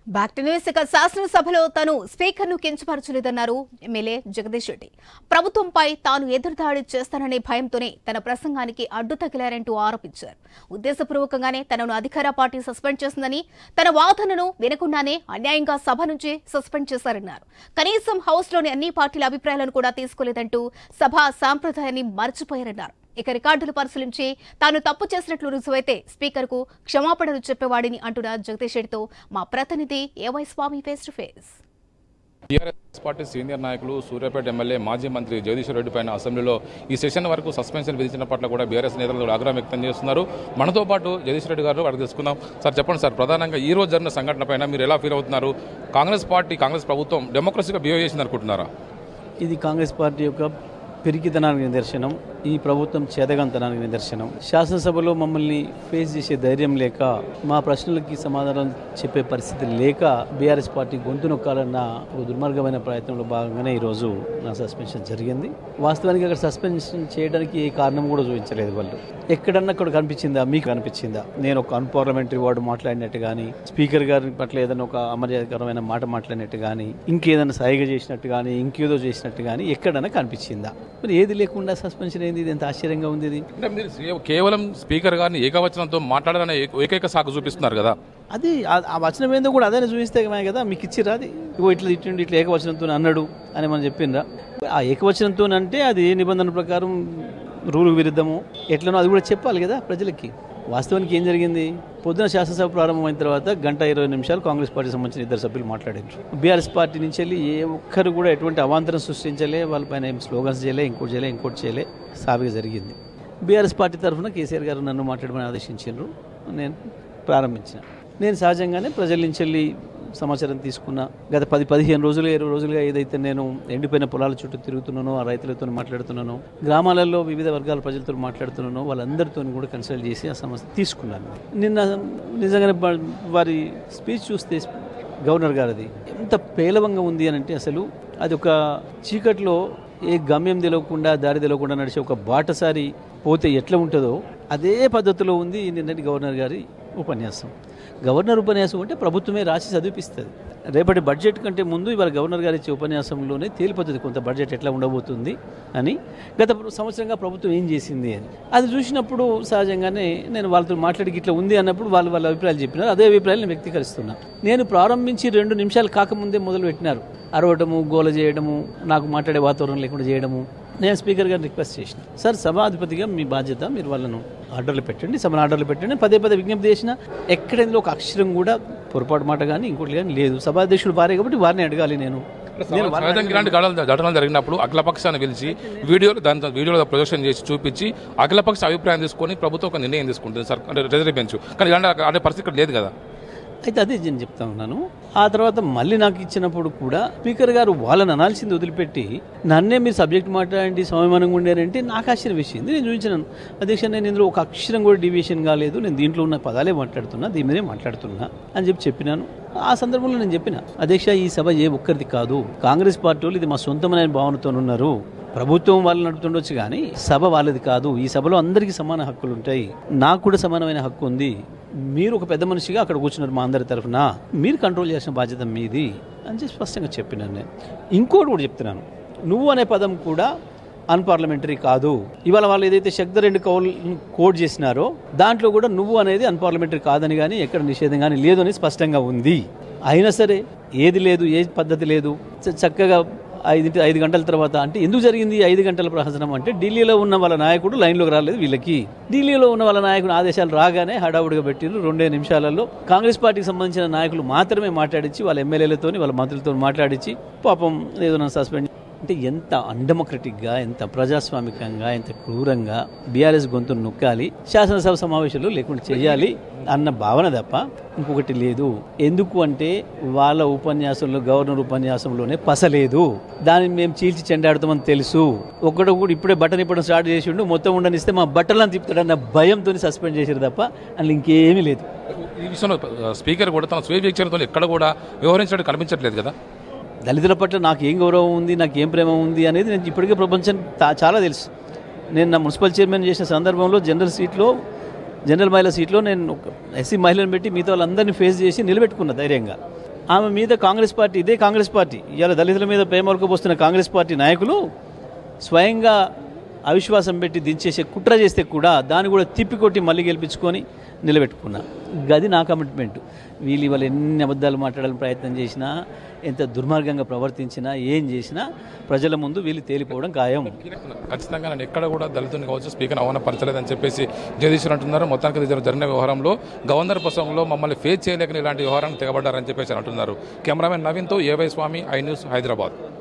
Back to news. ఇక శాసనసభలో తాను స్పీకర్ను కించపరచలేదన్నారు ఎమ్మెల్యే జగదీష్ రెడ్డి. ప్రభుత్వంపై తాను ఎదురుదాడి చేస్తాననే భయంతోనే తన ప్రసంగానికి అడ్డు తగిలారంటూ ఆరోపించారు. ఉద్దేశపూర్వకంగానే తనను అధికార పార్టీ సస్పెండ్ చేసిందని, తన వాదనను వినకుండానే అన్యాయంగా సభ నుంచి సస్పెండ్ చేశారన్నారు. కనీసం హౌస్లోని అన్ని పార్టీల అభిప్రాయాలను కూడా తీసుకోలేదంటూ సభ సాంప్రదాయాన్ని మర్చిపోయారన్నారు. ఇక రికార్డులు పరిశీలించి తాను తప్పు చేసినట్లు రుజువైతే స్పీకర్కు క్షమాపణలు చెప్పేవాడిని అంటున్న జగదీష్ రెడ్డితో మా ప్రతినిధి AY Swamy face to face. TRS party senior నాయకులు సూర్యాపేట ఎమ్మెల్యే మాజీ మంత్రి జగదీష్ రెడ్డి పైన అసెంబ్లీలో ఈ సెషన్ వరకు సస్పెన్షన్ విధించిన పట్ల కూడా బీఆర్ఎస్ నేతలు ఆగ్రహం వ్యక్తం చేస్తున్నారు. మనతో పాటు జగదీష్ రెడ్డి గారు అడిగి తెలుసుకుందాం. సార్ చెప్పండి సార్, ప్రధానంగా ఈ రోజు జరిగిన సంఘటన పైన మీరు ఎలా ఫీల్ అవుతున్నారు? కాంగ్రెస్ ప్రభుత్వం డెమోక్రసీగా బిహేవ్ చేసింది అనుకుంటున్నారా? ఇది కాంగ్రెస్ పార్టీ యొక్క పిరికితనానికి నిదర్శనం, ఈ ప్రభుత్వం చేతగంతనానికి నిదర్శనం. శాసనసభలో మమ్మల్ని ఫేస్ చేసే ధైర్యం లేక, మా ప్రశ్నలకి సమాధానం చెప్పే పరిస్థితి లేక బీఆర్ఎస్ పార్టీ గొంతు నొక్కాలన్న ఒక దుర్మార్గమైన ప్రయత్నంలో భాగంగానే ఈరోజు నా సస్పెన్షన్ జరిగింది. వాస్తవానికి అక్కడ సస్పెన్షన్ చేయడానికి ఏ కారణం కూడా చూపించలేదు వాళ్ళు. ఎక్కడన్నా అక్కడ కనిపించిందా? మీకు కనిపించిందా? నేను ఒక అన్పార్లమెంటరీ వర్డ్ మాట్లాడినట్టు కానీ, స్పీకర్ గారి పట్ల ఏదైనా ఒక అమర్యాదకరమైన మాట మాట్లాడినట్టు కానీ, ఇంకేదైనా సహాయ చేసినట్టు కానీ, ఇంకేదో చేసినట్టు కానీ ఎక్కడన్నా కనిపించిందా? మరి ఏది లేకుండా సస్పెన్షన్ అయింది. ఇది ఎంత ఆశ్చర్యంగా ఉంది. ఇది మీరు కేవలం స్పీకర్ గారిని ఏకవచనంతో మాట్లాడాలనే ఏకైక సాకు చూపిస్తున్నారు కదా. అది ఆ వచనం ఏందో కూడా అదే చూపిస్తే కదా మీకు ఇచ్చిరా. అది ఇగో ఇట్లా ఇట్లా ఏకవచనంతో అన్నాడు అని మనం చెప్పిండ్రా? ఆ ఏకవచనంతో అంటే అది నిబంధన ప్రకారం రూల్ విరుద్ధము ఎట్లనో అది కూడా చెప్పాలి కదా ప్రజలకి. వాస్తవానికి ఏం జరిగింది? పొద్దున శాసనసభ ప్రారంభమైన తర్వాత 1:20 కాంగ్రెస్ పార్టీ సంబంధించిన 2 సభ్యులు మాట్లాడారు. బీఆర్ఎస్ పార్టీ నుంచి వెళ్ళి ఏ ఒక్కరు కూడా ఎటువంటి అవాంతరం సృష్టించలే, వాళ్ళపైన ఏం స్లోగన్స్ చేయలే, ఇంకోటి చేయలే. సావిగా జరిగింది. బీఆర్ఎస్ పార్టీ తరఫున కేసీఆర్ గారు నన్ను మాట్లాడమని ఆదేశించారు. నేను ప్రారంభించిన. నేను సహజంగానే ప్రజల నుంచి వెళ్ళి సమాచారం తీసుకున్నా. గత 10-15 రోజులుగా 20 రోజులుగా ఏదైతే నేను ఎండిపోయిన పొలాల చుట్టూ తిరుగుతున్నానో, ఆ రైతులతో మాట్లాడుతున్నానో, గ్రామాలలో వివిధ వర్గాల ప్రజలతో మాట్లాడుతున్నానో, వాళ్ళందరితో కూడా కన్సల్ట్ చేసి ఆ సమస్య తీసుకున్నాను. నిన్న నిజంగానే వారి స్పీచ్ చూస్తే గవర్నర్ గారిది ఎంత పేలవంగా ఉంది అని అంటే, అసలు అది ఒక చీకట్లో ఏ గమ్యం తెలియకుండా, దారి తెలియకుండా నడిచే ఒక బాటసారి పోతే ఎట్లా ఉంటుందో అదే పద్ధతిలో ఉంది నిన్నటి గవర్నర్ గారి ఉపన్యాసం. గవర్నర్ ఉపన్యాసం అంటే ప్రభుత్వమే రాసి చదివిపిస్తుంది. రేపటి బడ్జెట్ కంటే ముందు ఇవాళ గవర్నర్ గారు ఇచ్చే ఉపన్యాసంలోనే తేలిపోతుంది కొంత బడ్జెట్ ఎట్లా ఉండబోతుంది అని, గత సంవత్సరంగా ప్రభుత్వం ఏం చేసింది అని. అది చూసినప్పుడు సహజంగానే నేను వాళ్ళతో మాట్లాడి ఇట్లా ఉంది అన్నప్పుడు వాళ్ళ అభిప్రాయాలు చెప్పినారు. అదే అభిప్రాయాలు నేను వ్యక్తీకరిస్తున్నా. నేను ప్రారంభించి 2 నిమిషాలు కాకముందే మొదలు పెట్టినారు అరవటము, గోల చేయడము, నాకు మాట్లాడే వాతావరణం లేకుండా చేయడము. నేను స్పీకర్ గారిని రిక్వెస్ట్ చేసిన, సార్ సభాధిపతిగా మీ బాధ్యత, మీరు వాళ్ళను ఆర్డర్లు పెట్టండి, సభను ఆర్డర్లు పెట్టండి. పదే విజ్ఞప్తి చేసిన ఎక్కడైనా ఒక అక్షరం కూడా పొరపాటు మాట కానీ ఇంకోటి కానీ లేదు. సభాధ్యక్షుడు వారే కాబట్టి వారిని అడగాలి. నేను ఇలాంటి ఘటనలు జరిగినప్పుడు అఖిలపక్షాన్ని పిలిచి వీడియోలో ప్రదర్శన చేసి చూపించి అఖిలపక్ష అభిప్రాయం తీసుకొని ప్రభుత్వం ఒక నిర్ణయం తీసుకుంటుంది సార్, అంటే రిజర్వ్ బెంచ్. కానీ అదే పరిస్థితి లేదు కదా. అయితే అదే నేను చెప్తా ఉన్నాను. ఆ తర్వాత మళ్ళీ నాకు ఇచ్చినప్పుడు కూడా స్పీకర్ గారు వాళ్ళని అనాల్సింది వదిలిపెట్టి నన్నే మీరు సబ్జెక్ట్ మాట్లాడండి, సమయమానంగా ఉండేనంటే నాకు ఆశ్చర్యం వేసింది. నేను చూపించాను, అధ్యక్ష నేను ఇందులో ఒక అక్షరం కూడా డివియేషన్ కాలేదు, నేను దీంట్లో ఉన్న పదాలే మాట్లాడుతున్నా, దీని మీదే మాట్లాడుతున్నా అని చెప్పినాను. ఆ సందర్భంలో నేను చెప్పిన, అధ్యక్ష ఈ సభ ఏ ఒక్కరిది కాదు, కాంగ్రెస్ పార్టీ వాళ్ళు ఇది మా సొంతమైన భావనతో ఉన్నారు. ప్రభుత్వం వాళ్ళు నడుపుతుండొచ్చు కానీ సభ వాళ్ళది కాదు. ఈ సభలో అందరికీ సమాన హక్కులు ఉంటాయి, నాకు కూడా సమానమైన హక్కు ఉంది. మీరు ఒక పెద్ద మనిషిగా అక్కడ కూర్చున్నారు మా అందరి తరఫున, మీరు కంట్రోల్ చేసిన బాధ్యత మీది అని చెప్పి స్పష్టంగా చెప్పినాను. నేను ఇంకోటి కూడా చెప్తున్నాను, నువ్వు అనే పదం కూడా అన్పార్లమెంటరీ కాదు. ఇవాళ వాళ్ళు ఏదైతే శక్తి కోడ్ చేసినారో దాంట్లో కూడా నువ్వు అనేది అన్పార్లమెంటరీ కాదని కానీ ఎక్కడ నిషేధం కానీ లేదు అని స్పష్టంగా ఉంది. అయినా సరే ఏది లేదు, ఏ పద్ధతి లేదు, చక్కగా 5 గంటల తర్వాత అంటే ఎందుకు జరిగింది 5 గంటల ప్రహసనం అంటే, ఢిల్లీలో ఉన్న వాళ్ళ నాయకుడు లైన్లోకి రాలేదు. వీళ్ళకి ఢిల్లీలో ఉన్న వాళ్ళ నాయకుడు ఆదేశాలు రాగానే హడావుడిగా పెట్టిండ్రు. 2 నిమిషాలలో కాంగ్రెస్ పార్టీకి సంబంధించిన నాయకులు మాత్రమే మాట్లాడించి, వాళ్ళ ఎమ్మెల్యేలతో వాళ్ళ మంత్రులతో మాట్లాడించి పాపం ఏదో నన్ను సస్పెండ్. అంటే ఎంత అన్డెమోక్రటిక్గా, ఎంత ప్రజాస్వామికంగా, ఎంత క్రూరంగా బీఆర్ఎస్ గొంతును నొక్కాలి, శాసనసభ సమావేశాలు లేకుండా చేయాలి అన్న భావన తప్ప ఇంకొకటి లేదు. ఎందుకు అంటే వాళ్ళ ఉపన్యాసంలో, గవర్నర్ ఉపన్యాసంలోనే పసలేదు. దాన్ని మేము చీల్చి చెండాడుతామని తెలుసు. ఒకడు కూడా ఇప్పుడే బట్టలు ఇప్పడం స్టార్ట్ చేసిండు, మొత్తం ఉండనిస్తే మా బట్టలను తిప్పుతాడన్న భయంతో సస్పెండ్ చేశారు తప్ప అందులో ఇంకేమీ లేదు. ఈ విషయంలో స్పీకర్ కూడా తన స్వీయ విచక్షణతో ఎక్కడ కూడా వ్యవహరించడం కనిపించట్లేదు కదా. దళితుల పట్ల నాకు ఏం గౌరవం ఉంది, నాకు ఏం ప్రేమ ఉంది అనేది నేను ఇప్పటికే ప్రపంచం చాలా తెలుసు. నేను నా మున్సిపల్ చైర్మన్ చేసిన సందర్భంలో జనరల్ మహిళా సీట్లో నేను ఎస్సీ మహిళను పెట్టి మిగతా వాళ్ళందరినీ ఫేస్ చేసి నిలబెట్టుకున్న ధైర్యంగా. ఆమె మీద కాంగ్రెస్ పార్టీ, ఇదే కాంగ్రెస్ పార్టీ, ఇవాళ దళితుల మీద ప్రేమలకు పోస్తున్న కాంగ్రెస్ పార్టీ నాయకులు స్వయంగా అవిశ్వాసం పెట్టి దించేసే కుట్ర చేస్తే కూడా దాన్ని కూడా తిప్పికొట్టి మళ్ళీ గెలిపించుకొని నిలబెట్టుకున్నా. గది నా కమిట్మెంట్. వీళ్ళు ఇవాళ ఎన్ని అబద్ధాలు మాట్లాడాలని ప్రయత్నం చేసినా, ఎంత దుర్మార్గంగా ప్రవర్తించినా, ఏం చేసినా ప్రజల ముందు వీళ్ళు తేలిపోవడం ఖాయం. ఖచ్చితంగా నేను ఎక్కడ కూడా దళితుని కావచ్చు స్పీకర్ అవమానపరచలేదని చెప్పేసి జగదీశ్వర్ అంటున్నారు. మొత్తానికి జరిగిన వ్యవహారంలో గవర్నర్ ప్రసంగంలో మమ్మల్ని ఫేస్ చేయలేకని ఇలాంటి వ్యవహారాన్ని తెగబడ్డారని చెప్పేసి అంటున్నారు. కెమెరామెన్ నవీన్తో AY Swamy, I News, Hyderabad.